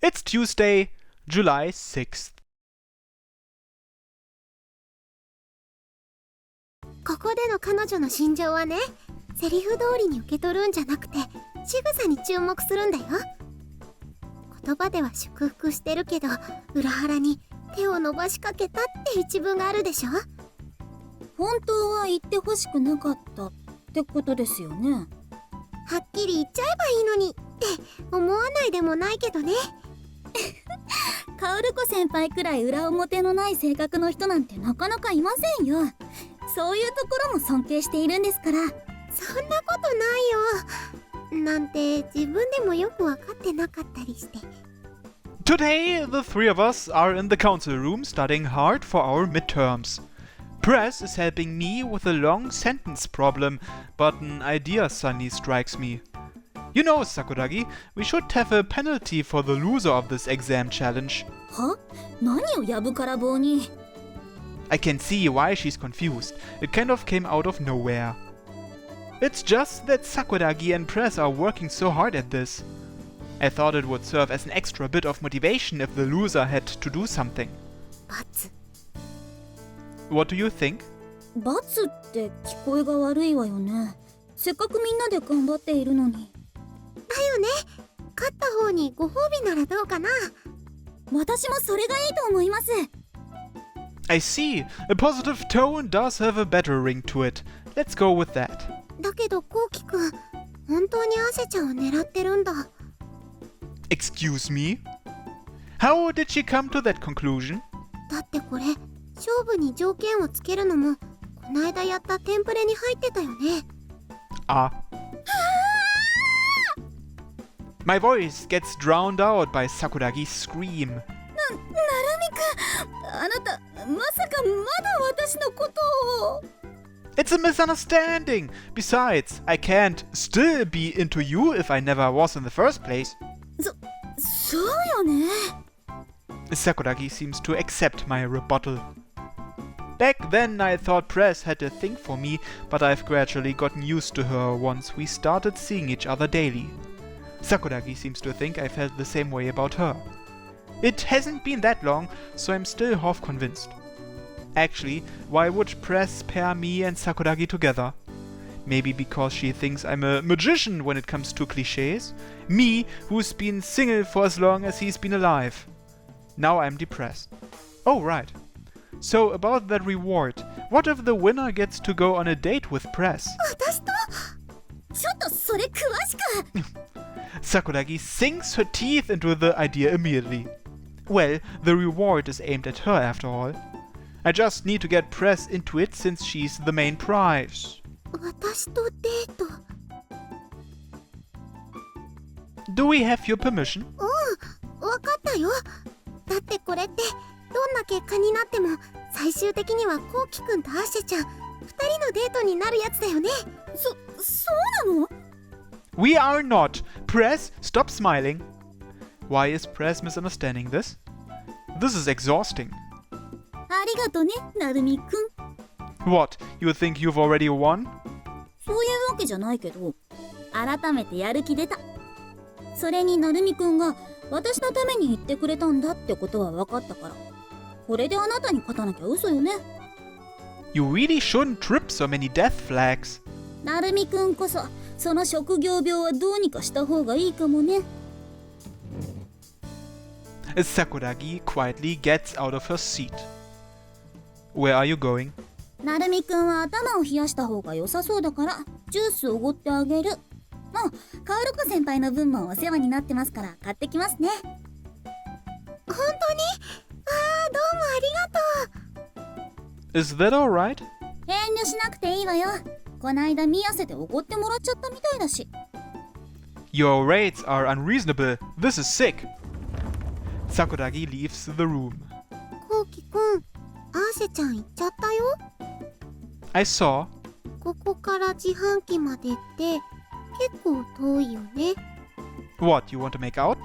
It's Tuesday, July 6th. ここでの彼女の心情はね、セリフ通りに受け取るんじゃなくて仕草に注目するんだよ。言葉では祝福してるけど裏腹に手を伸ばしかけたって一文があるでしょ。本当は言ってほしくなかったってことですよね。はっきり言っちゃえばいいのにって思わないでもないけどね。カオルコ先輩くらい裏表のない性格の人なんてなかなかいませんよ。そういうところも尊敬しているんですから。そんなことないよ。なんて自分でもよくわかってなかったりして。Today, the three of us are in the council room studying hard for our midterms. Press is helping me with a long sentence problem, but an idea suddenly strikes me. You know, Sakuragi, we should have a penalty for the loser of this exam challenge. は？何をやぶから棒に。I can see why she's confused. It kind of came out of nowhere. It's just that Sakuragi and Press are working so hard at this. I thought it would serve as an extra bit of motivation if the loser had to do something. 罰 What do you think? 罰って聞こえが悪いわよね。せっかくみんなで頑張っているのに。だよね。勝った方にご褒美ならどうかな。私もそれがいいと思います。I see. A positive tone does have a better ring to it. Let's go with that. だけどコウキくん、本当にアセちゃんを狙ってるんだ。Excuse me? How did she come to that conclusion? だってこれ勝負に条件をつけるのもこないだやったテンプレに入ってたよね。Ah. My voice gets drowned out by Sakuragi's scream. なるみくん、あなたまさかまだ私のことを。It's a misunderstanding. Besides, I can't still be into you if I never was in the first place. そうよね。Sakuragi seems to accept my rebuttal. Back then I thought Press had a thing for me, but I've gradually gotten used to her once we started seeing each other daily. Sakuragi seems to think I felt the same way about her. It hasn't been that long, so I'm still half convinced. Actually, why would Press pair me and Sakuragi together? Maybe because she thinks I'm a magician when it comes to cliches? Me, who's been single for as long as he's been alive. Now I'm depressed. Oh, right. So, about that reward. What if the winner gets to go on a date with Press? 私とちょっとそれ詳しく。Sakuragi sinks her teeth into the idea immediately. Well, the reward is aimed at her after all. I just need to get Press into it since she's the main prize. 私とデート。Do we have your permission? わかったよ。だってこれってどんな結果になっても最終的にはコウキくんとアシェちゃん2人のデートになるやつだよね。そうなの？ We are not. Press, stop smiling. Why is Press misunderstanding this? This is exhausting. ありがとね、なるみくん。What, you think you've already won? そういうわけじゃないけど、改めてやる気出た。それになるみくんが私のために言ってくれたんだってことは分かったから、これであなたに勝たなきゃ嘘よね。You really shouldn't trip so many death flags. なるみくんこそその職業病はどうにかした方がいいかもね。Sakuragi quietly gets out of her seat. Where are you going? なるみくんは頭を冷やした方が良さそうだからジュースおごってあげる。もうカオルコ先輩の分もお世話になってますから買ってきますね。本当に？どうもありがとう。 Is that alright? 遠慮しなくていいわよ。こないだ見やせておごってもらっちゃったみたいだし。 Your rates are unreasonable. This is sick. Sakuragi leaves the room. コウキくん、アシェちゃん行っちゃったよ。 I saw. ここから自販機までって結構遠いよね。 What, you want to make out?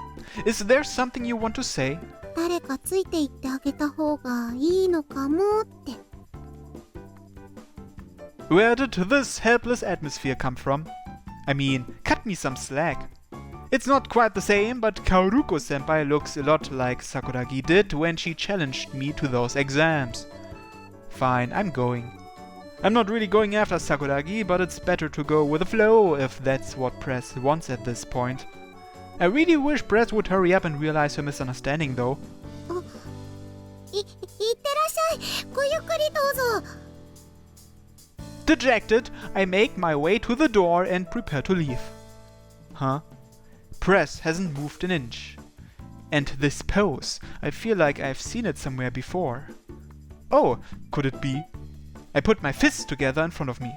Is there something you want to say? 誰かついて行ってあげた方がいいのかもって。 Where did this helpless atmosphere come from? I mean, cut me some slack. It's not quite the same, but Kaoruko-senpai looks a lot like Sakuragi did when she challenged me to those exams. Fine, I'm going. I'm not really going after Sakuragi, but it's better to go with the flow if that's what Press wants at this point. I really wish Press would hurry up and realize her misunderstanding though. いってらっしゃい。ごゆっくりどうぞ。 Dejected, I make my way to the door and prepare to leave. Huh? Press hasn't moved an inch. And this pose, I feel like I've seen it somewhere before. Oh, could it be? I put my fists together in front of me.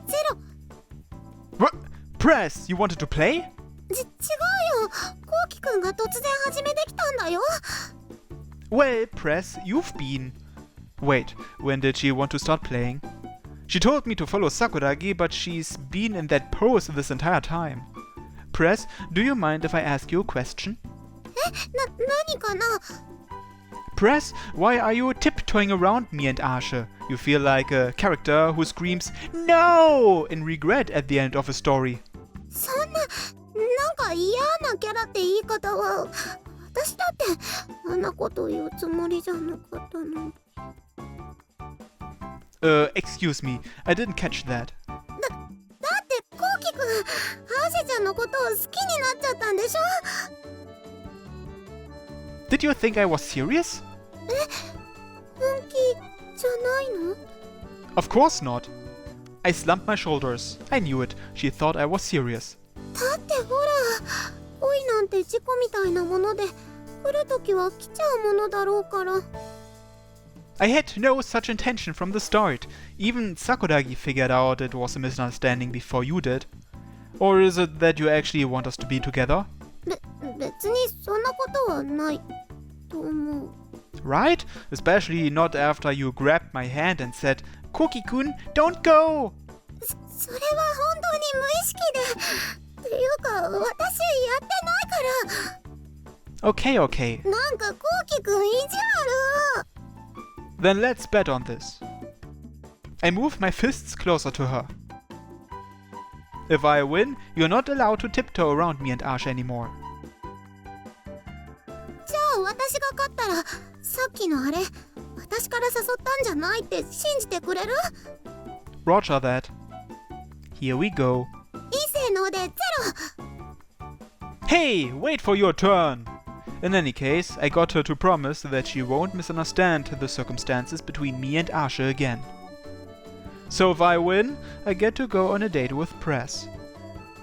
ゼロ。 What? Press, you wanted to play? 違うよ。コウキくんが突然始めてきたんだよ。 Well, Press, you've been... Wait, when did she want to start playing? She told me to follow Sakuragi, but she's been in that pose this entire time. Press, do you mind if I ask you a question? 何かな。 Press, why are you tiptoeing around me and Ashe? You feel like a character who screams "No!" in regret at the end of a story. そんな、なんか嫌なキャラって言い方は、私だってあんなこと言うつもりじゃなかったの。Excuse me, I didn't catch that. だってコウキくん、アーシェちゃんのことを好きになっちゃったんでしょ。 Did you think I was serious? 本気じゃないの？ Of course not. I slumped my shoulders. I knew it. She thought I was serious. だってほら、恋なんて事故みたいなもので、来るときは来ちゃうものだろうから。 I had no such intention from the start. Even Sakuragi figured out it was a misunderstanding before you did. Or is it that you actually want us to be together? 別にそんなことはないと思う。 Right? Especially not after you grabbed my hand and said, "Koki-kun, don't go!" それは本当に無意識で。っていうか、私やってないから。 Okay, okay. なんかコウキくん意地悪。 Then let's bet on this. I move my fists closer to her. If I win, you're not allowed to tiptoe around me and Ashe anymore. じゃあ私が勝ったら、さっきのあれ、私から誘ったんじゃないって信じてくれる？ Roger that. Here we go. いいせーのでゼロ。 Hey, wait for your turn! In any case, I got her to promise that she won't misunderstand the circumstances between me and Ashe again. So if I win, I get to go on a date with Press.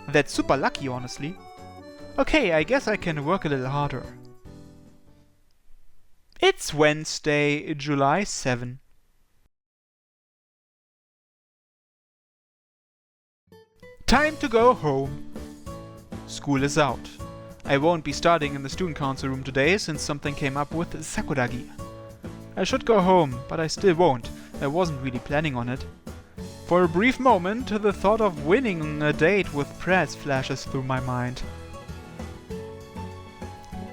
That's super lucky, honestly. Okay, I guess I can work a little harder. It's Wednesday, July 7. Time to go home. School is out. I won't be studying in the student council room today since something came up with Sakuragi. I should go home, but I still won't. I wasn't really planning on it. For a brief moment, the thought of winning a date with Press flashes through my mind.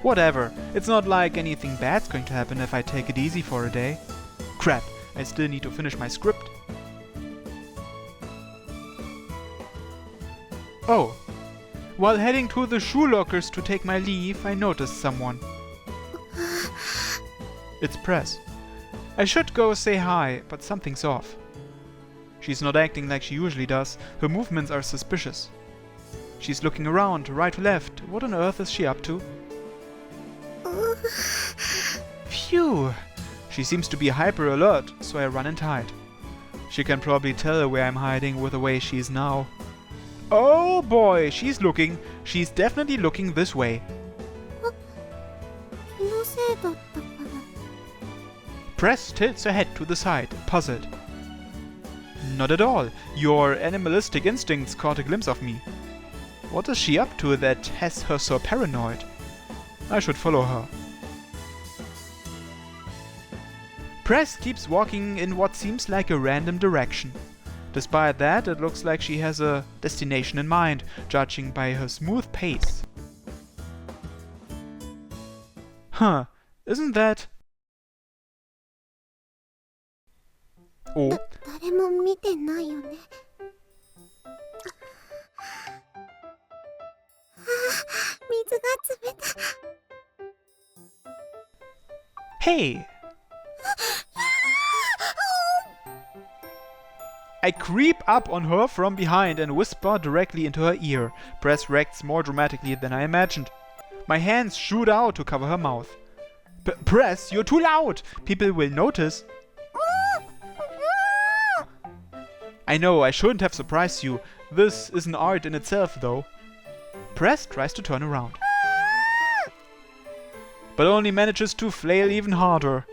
Whatever, it's not like anything bad's going to happen if I take it easy for a day. Crap, I still need to finish my script. Oh. While heading to the shoe lockers to take my leave, I noticed someone. It's Press. I should go say hi, but something's off. She's not acting like she usually does. Her movements are suspicious. She's looking around, right to left. What on earth is she up to? Phew! She seems to be hyper alert, so I run and hide. She can probably tell where I'm hiding with the way she is now. Oh boy, she's looking. She's definitely looking this way. 気のせいだったから。 Press tilts her head to the side, puzzled. Not at all. Your animalistic instincts caught a glimpse of me. What is she up to that has her so paranoid? I should follow her. Press keeps walking in what seems like a random direction. Despite that, it looks like she has a destination in mind, judging by her smooth pace. Huh, isn't that... Oh. 誰も見てないよね。あが冷た。Hey! I creep up on her from behind and whisper directly into her ear. Press reacts more dramatically than I imagined. My hands shoot out to cover her mouth. Press, you're too loud! People will notice. I know, I shouldn't have surprised you. This is an art in itself, though. Press tries to turn around, but only manages to flail even harder.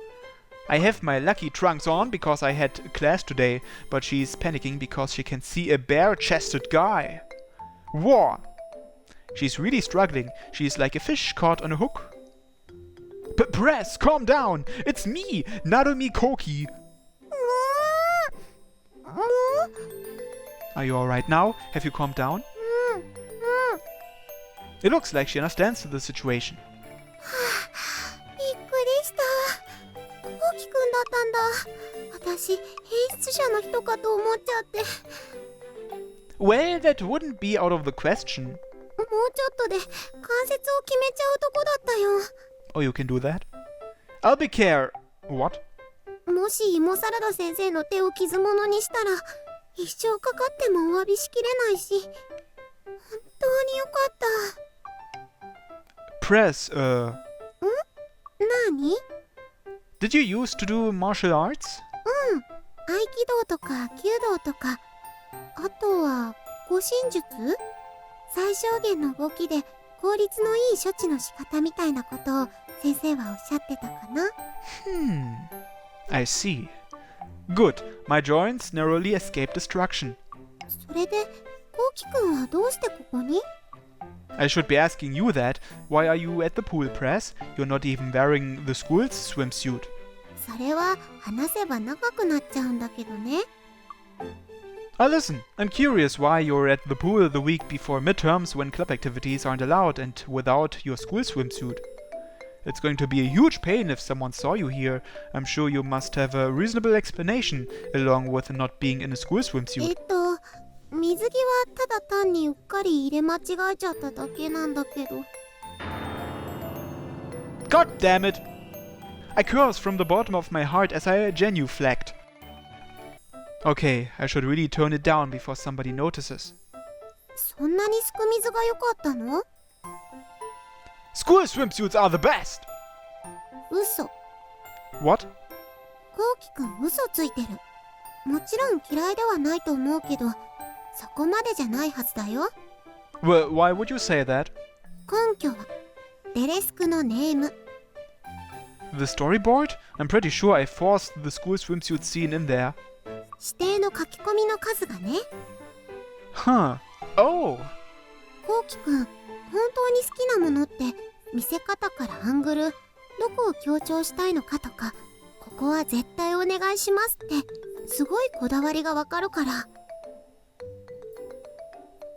I have my lucky trunks on because I had class today, but she's panicking because she can see a bare-chested guy. War! She's really struggling. She's like a fish caught on a hook. Press, calm down! It's me, Narumi Koki. Are you alright now? Have you calmed down? It looks like she understands the situation. びっくりした。コウキくんだったんだ。私、変質者の人かと思っちゃって。Well, that wouldn't be out of the question. もうちょっとで関節を決めちゃうとこだったよ。Oh, you can do that? I'll be care... What? もし芋サラダ先生の手を傷物にしたら、一生かかってもお詫びしきれないし、本当によかった。Press,何？ Did you used to do martial arts? うん。合気道とか弓道とか、あとは護身術？最小限の動きで効率のいい処置の仕方みたいなことを先生はおっしゃってたかな。I see. Good. My joints narrowly escaped destruction. それで、コウキくんはどうしてここに？ I should be asking you that. Why are you at the pool, Press? You're not even wearing the school's swimsuit. それは話せば長くなっちゃうんだけどね。Listen, I'm curious why you're at the pool the week before midterms when club activities aren't allowed and without your school swimsuit. It's going to be a huge pain if someone saw you here. I'm sure you must have a reasonable explanation, along with not being in a school swimsuit. 水着はただ単にうっかり入れ間違えちゃっただけなんだけど。God damn it! I curse from the bottom of my heart as I genuflect. Okay, I should really tone it down before somebody notices. そんなにすく水が良かったの？ School swimsuits are the best! 嘘。 What? コウキくん嘘ついてる。もちろん嫌いではないと思うけど、そこまでじゃないはずだよ。Well, why would you say that? 根拠はデレスクのネーム。The storyboard? I'm pretty sure I forced the school swimsuit scene in there. 指定の書き込みの数がね。Huh. Oh! コウキくん、本当に好きなものって見せ方からアングル、どこを強調したいのかとか、ここは絶対お願いしますってすごいこだわりがわかるから。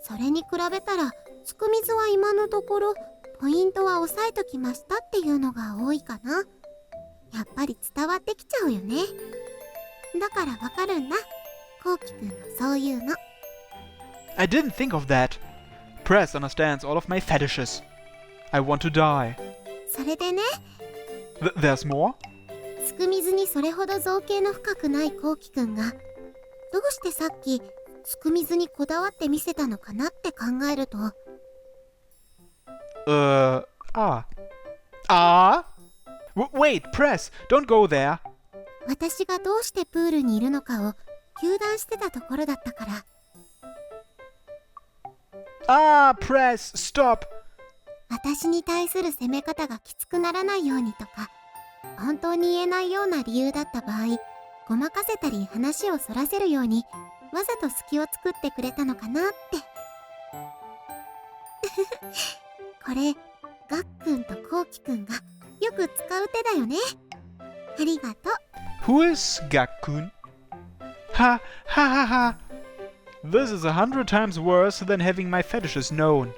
それに比べたらつくみずは今のところポイントは押さえときましたっていうのが多いかな。やっぱり伝わってきちゃうよね。だからわかるんだ、コウキくんのそういうの。 I didn't think of that. Press understands all of my fetishes. I want to die. それでね、There's more? すくみずにそれほど造形の深くないコウキくんがどうしてさっきすくみずにこだわって見せたのかなって考えると、Wait, Press, don't go there. 私がどうしてプールにいるのかを糾弾してたところだったから。Press, stop. 私に対する責め方がきつくならないようにとか、本当に言えないような理由だった場合、ごまかせたり話をそらせるようにわざと隙を作ってくれたのかなって。これ、ガッくんとコウキくんがよく使う手だよね。ありがとう。Who is Gakkun? Ha ha ha ha. This is 100 times worse than having my fetishes known.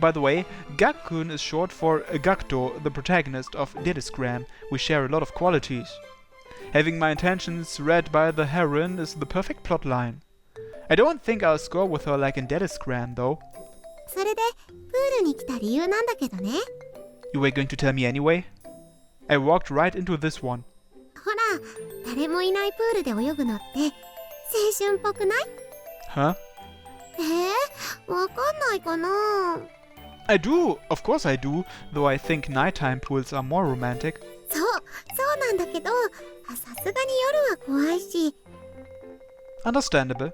By the way, Gakkun is short for Gakto, the protagonist of Dedisgram. We share a lot of qualities. Having my intentions read by the heroine is the perfect plotline. I don't think I'll score with her like in Dedisgram, though. それでプールに来た理由なんだけどね。 You were going to tell me anyway? I walked right into this one. ほら、誰もいないプールで泳ぐのって青春っぽくない？ Huh? わかんないかな。 I do! Of course I do, though I think nighttime pools are more romantic. そうなんだけど、さすがに夜は怖いし。 Understandable.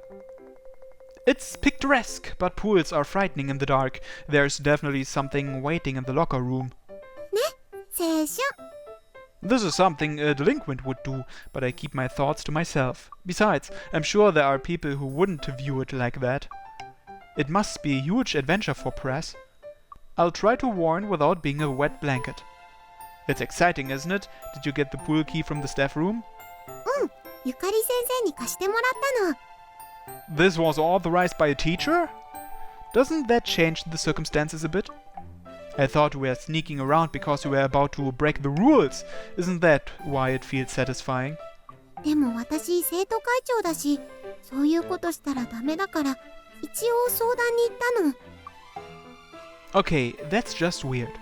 It's picturesque, but pools are frightening in the dark. There's definitely something waiting in the locker room. 青春。 This is something a delinquent would do, but I keep my thoughts to myself. Besides, I'm sure there are people who wouldn't view it like that. It must be a huge adventure for press. I'll try to warn without being a wet blanket. It's exciting, isn't it? Did you get the pool key from the staff room? ゆかり先生に貸してもらったの。 This was authorized by a teacher? Doesn't that change the circumstances a bit? I thought we were sneaking around because we were about to break the rules. Isn't that why it feels satisfying? でも私生徒会長だし、そういうことしたらダメだから一応相談に行ったの。 Okay, that's just weird.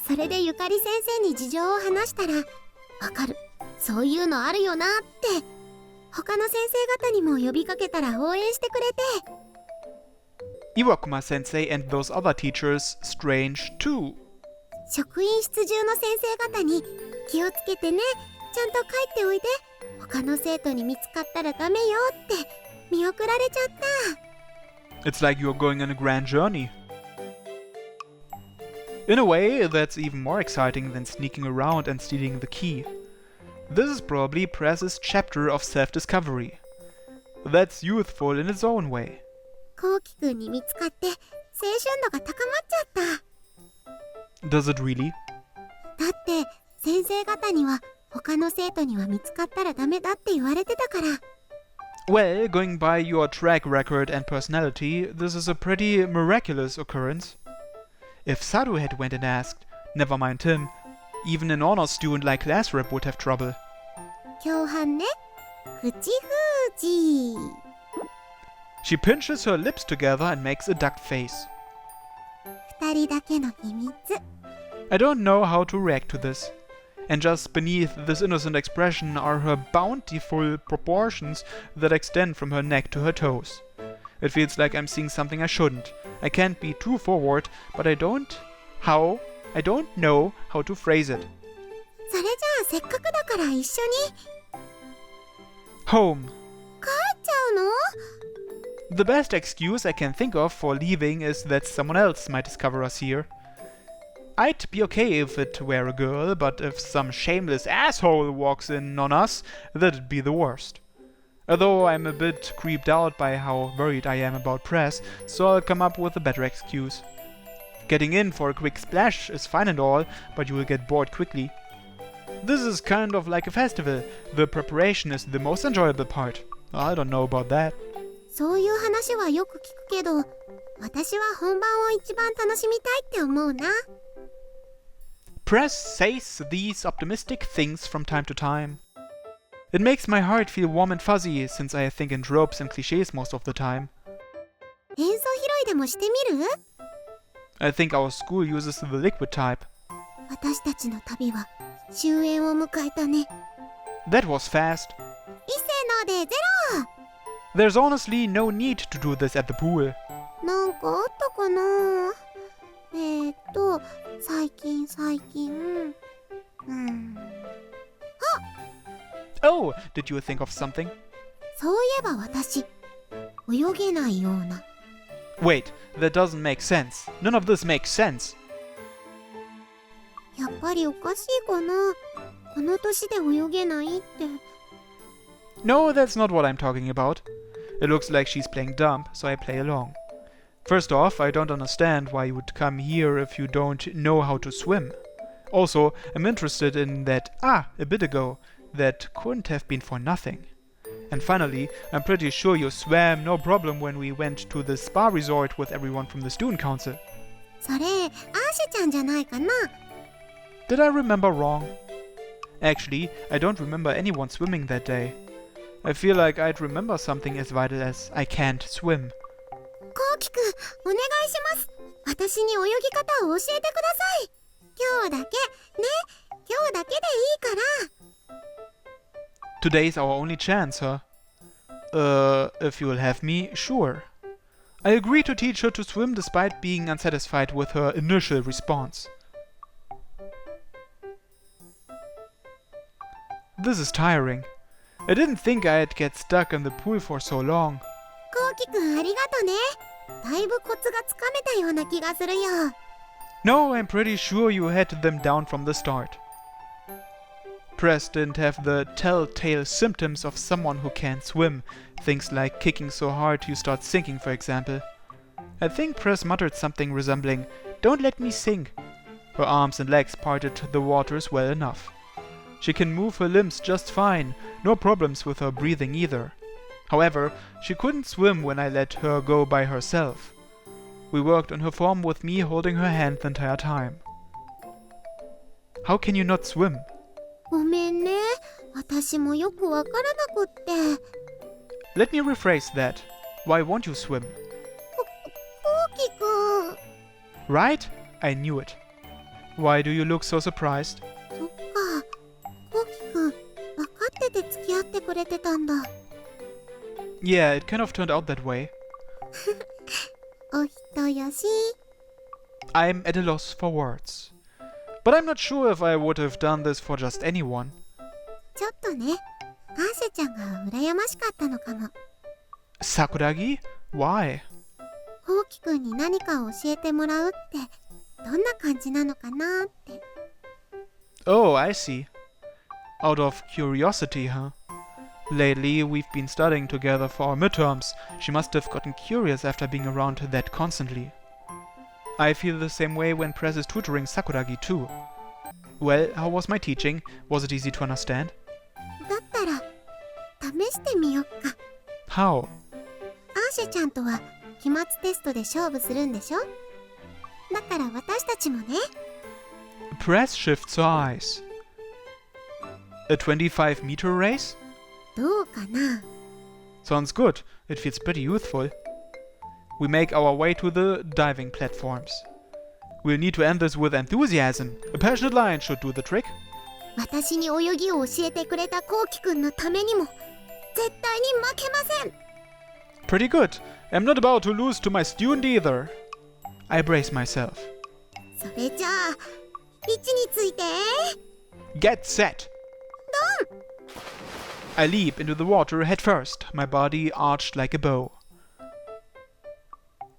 それでゆかり先生に事情を話したら、わかる、そういうのあるよなって他の先生方にも呼びかけたら応援してくれて。 Iwakuma sensei and those other teachers strange too. 職員室中の先生方に気をつけてね、ちゃんと帰っておいで、他の生徒に見つかったらダメよって見送られちゃった。 It's like you're going on a grand journey. In a way, that's even more exciting than sneaking around and stealing the key. This is probably Press's chapter of self-discovery. That's youthful in its own way. こうきくんに見つかって青春度が高まっちゃった。 Does it really? だって先生方には他の生徒には見つかったらダメだって言われてたから。 Well, going by your track record and personality, this is a pretty miraculous occurrence. If Saru had went and asked, never mind him, even an honor student like class rep would have trouble. 共犯ね、口封じ。 She pinches her lips together and makes a duck face. 二人だけの秘密。 I don't know how to react to this. And just beneath this innocent expression are her bountiful proportions that extend from her neck to her toes. It feels like I'm seeing something I shouldn't. I can't be too forward, but I don't know how to phrase it. それじゃあせっかくだから一緒に。 Home. 帰っちゃうの？ The best excuse I can think of for leaving is that someone else might discover us here. I'd be okay if it were a girl, but if some shameless asshole walks in on us, that'd be the worst. Although I'm a bit creeped out by how worried I am about Press, so I'll come up with a better excuse. Getting in for a quick splash is fine and all, but you will get bored quickly. This is kind of like a festival. The preparation is the most enjoyable part. I don't know about that. そういう話はよく聞くけど、私は本番を一番楽しみたいって思うな。 Press says these optimistic things from time to time. It makes my heart feel warm and fuzzy, since I think in tropes and cliches most of the time. 演奏拾いでもしてみる？ I think our school uses the liquid type. 私たちの旅は終焉を迎えたね。 That was fast. 一斉のでゼロ。 There's honestly no need to do this at the pool. なんかあったかな？最近。Oh, did you think of something? そういえば私、泳げないような。 Wait, that doesn't make sense. None of this makes sense. やっぱりおかしいかな。この年で泳げないって。 No, that's not what I'm talking about. It looks like she's playing dumb, so I play along. First off, I don't understand why you would come here if you don't know how to swim. Also, I'm interested in that a bit ago. That couldn't have been for nothing. And finally, I'm pretty sure you swam no problem when we went to the spa resort with everyone from the student council. それ、アーシュちゃんじゃないかな。 Did I remember wrong? Actually, I don't remember anyone swimming that day. I feel like I'd remember something as vital as I can't swim. こうきくん、お願いします。私に泳ぎ方を教えてください。今日だけ、ね。今日だけでいいから。Today's our only chance, huh? If you'll have me, sure. I agree to teach her to swim despite being unsatisfied with her initial response. This is tiring. I didn't think I'd get stuck in the pool for so long. こうきくんありがとね。だいぶコツがつかめたような気がするよ。No, I'm pretty sure you had them down from the start. Press didn't have the telltale symptoms of someone who can't swim. Things like kicking so hard you start sinking, for example. I think Press muttered something resembling, "Don't let me sink." Her arms and legs parted the waters well enough. She can move her limbs just fine, no problems with her breathing either. However, she couldn't swim when I let her go by herself. We worked on her form with me holding her hand the entire time. How can you not swim? ごめんね。私もよくわからなくって。Let me rephrase that. Why won't you swim? こうきくん。 Right? I knew it. Why do you look so surprised? そっか。こうきくん、わかってて付き合ってくれてたんだ。Yeah, it kind of turned out that way. お人よし。I'm at a loss for words. But I'm not sure if I would have done this for just anyone. ちょっとね。アーシェちゃんが羨ましかったのかも。Sakuragi? Why? こうきくんに何かを教えてもらうってどんな感じなのかなって。Oh, I see. Out of curiosity, huh? Lately, we've been studying together for our midterms. She must have gotten curious after being around that constantly. I feel the same way when Press is tutoring Sakuragi too. Well, how was my teaching? Was it easy to understand? だったら試してみよっか。 How? アーシェちゃんとは期末テストで勝負するんでしょ。だから私たちもね。 Press shifts her eyes. A 25-meter race? どうかな。 Sounds good. It feels pretty youthful. We make our way to the diving platforms. We'll need to end this with enthusiasm. A passionate lion should do the trick. 私に泳ぎを教えてくれたこうきくんのためにも絶対に負けません。 Pretty good. I'm not about to lose to my student either. I brace myself. それじゃあ位置について。 Get set! I leap into the water head first, my body arched like a bow.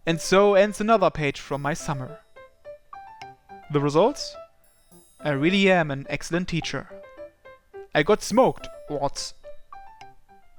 And so ends another page from my summer. The results? I really am an excellent teacher. I got smoked, Watts.